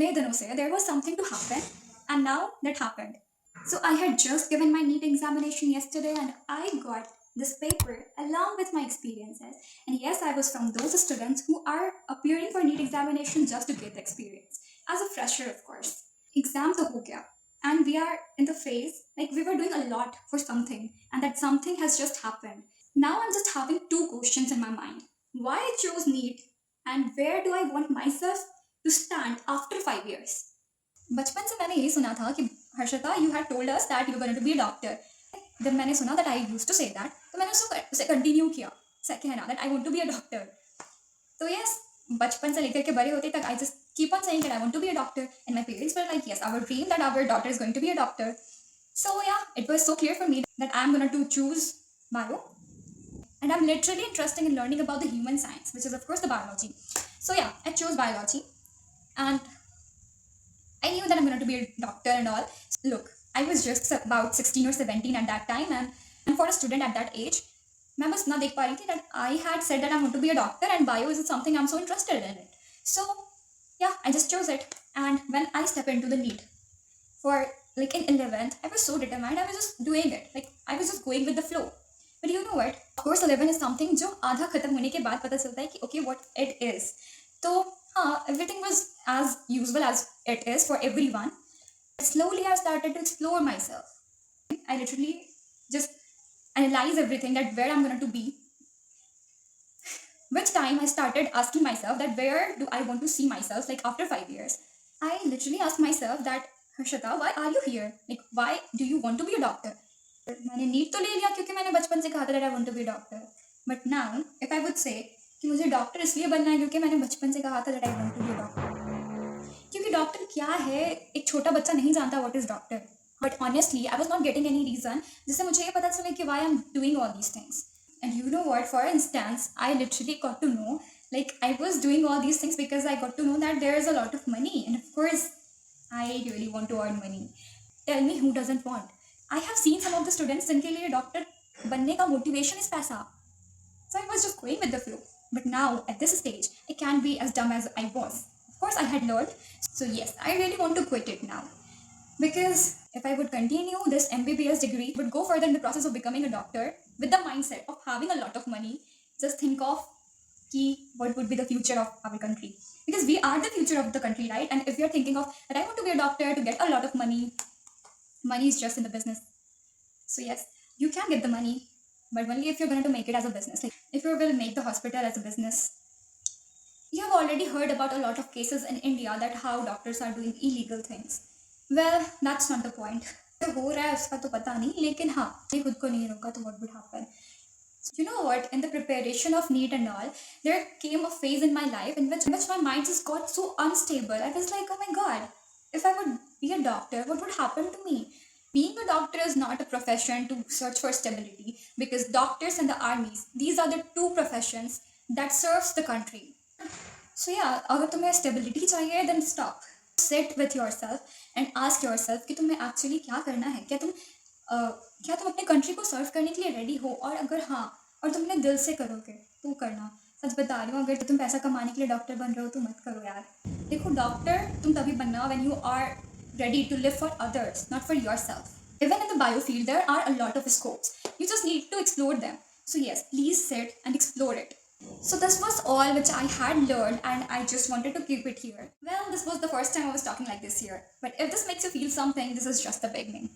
इतने दिनों से there was something to happen, and now that happened. So I had just given my NEET examination yesterday and I got this paper along with my experiences. And yes, I was from those students who are appearing for NEET examination just to get the experience. As a fresher, of course. Exam to ho gaya. And we are in the phase, like we were doing a lot for something, and that something has just happened. Now I'm just having two questions in my mind. Why I chose NEET, and where do I want myself to stand after 5 years? बचपन से मैंने यही सुना था कि Harshita you had told us that you going to be a doctor. जब मैंने सुना that I used to say that, तो मैंने उसे कंटिन्यू किया कहना that I want to be a doctor. तो यस, बचपन से लेकर के बड़े होते तक I just keep on saying that I want to be a doctor and my parents were like yes, our dream that our daughter is going to be a doctor. So yeah, it was so clear for me that I'm gonna to choose bio, and I'm literally interested in learning about the human science, which is of course the biology. So yeah, I chose biology, and I knew that I'm going to be a doctor and all. Look, I was just about 16 or 17 at that time, and for a student at that age, मैं बस ना देख पा रही थी that I had said that I want to be a doctor and bio is something I'm so interested in it. So yeah, I just chose it. And when I step into the NEET for like in 11th, I was so determined. I was just doing it. Like I was just going with the flow. But you know what? Of course, 11 is something जो आधा खत्म होने के बाद पता चलता है कि okay, what it is. तो हाँ, everything was as usual as it is for everyone. Slowly, I started to explore myself. I literally just analyze everything that where I'm going to be. Which time I started asking myself that where do I want to see myself like after 5 years. I literally asked myself that Harshita, why are you here? Like why do you want to be a doctor? मैंने NEET तो ले लिया क्योंकि मैंने बचपन से कहा था that I want to be a doctor. But now, if I would say कि मुझे डॉक्टर इसलिए बनना है क्योंकि मैंने बचपन से कहा था that I want to be a doctor. क्योंकि डॉक्टर क्या है, एक छोटा बच्चा नहीं जानता what is doctor. But honestly, I was not getting any reason जिससे मुझे ये पता चले कि why I'm doing all these things. And you know what? For instance, I literally got to know like I was doing all these things because I got to know that there is a lot of money, and of course, I really want to earn money. Tell me who doesn't want? I have seen some of the students जिनके लिए doctor बनने का motivation is पैसा. So I was just going with the flow. But now, at this stage, I can't be as dumb as I was. Of course, I had learned. So yes, I really want to quit it now. Because if I would continue this MBBS degree, I would go further in the process of becoming a doctor with the mindset of having a lot of money. Just think of what would be the future of our country. Because we are the future of the country, right? And if you're thinking of that I want to be a doctor to get a lot of money, money is just in the business. So yes, you can get the money, but only if you're going to make it as a business. Like if you will make the hospital as a business. You have already heard about a lot of cases in India that how doctors are doing illegal things. Well, that's not the point. जो हो रहा है उसका तो पता नहीं, लेकिन हाँ, ये खुद को नहीं रोका तो what would happen? You know what? In the preparation of NEET and all, there came a phase in my life in which my mind just got so unstable. I was like, oh my god, if I would be a doctor, what would happen to me? Being a doctor is not a profession to search for stability, because doctors and the armies, these are the two professions that serves the country. So yeah, अगर तुम्हें stability चाहिए, then stop. Sit with yourself and ask yourself कि तुम्हें actually क्या करना है. क्या तुम अपने कंट्री को सर्व करने के लिए रेडी हो? और अगर हाँ, और तुम अपने दिल से करोगे तो करना. सच बता रही हूँ, अगर तुम पैसा कमाने के लिए डॉक्टर बन रहे हो तो मत करो यार. देखो, डॉक्टर तुम तभी बनना when you are ready to live for others, not for yourself. Even in the bio field, there are a lot of scopes. You just need to explore them. So yes, please sit and explore it. So this was all which I had learned, and I just wanted to keep it here. Well, this was the first time I was talking like this here. But if this makes you feel something, this is just the beginning.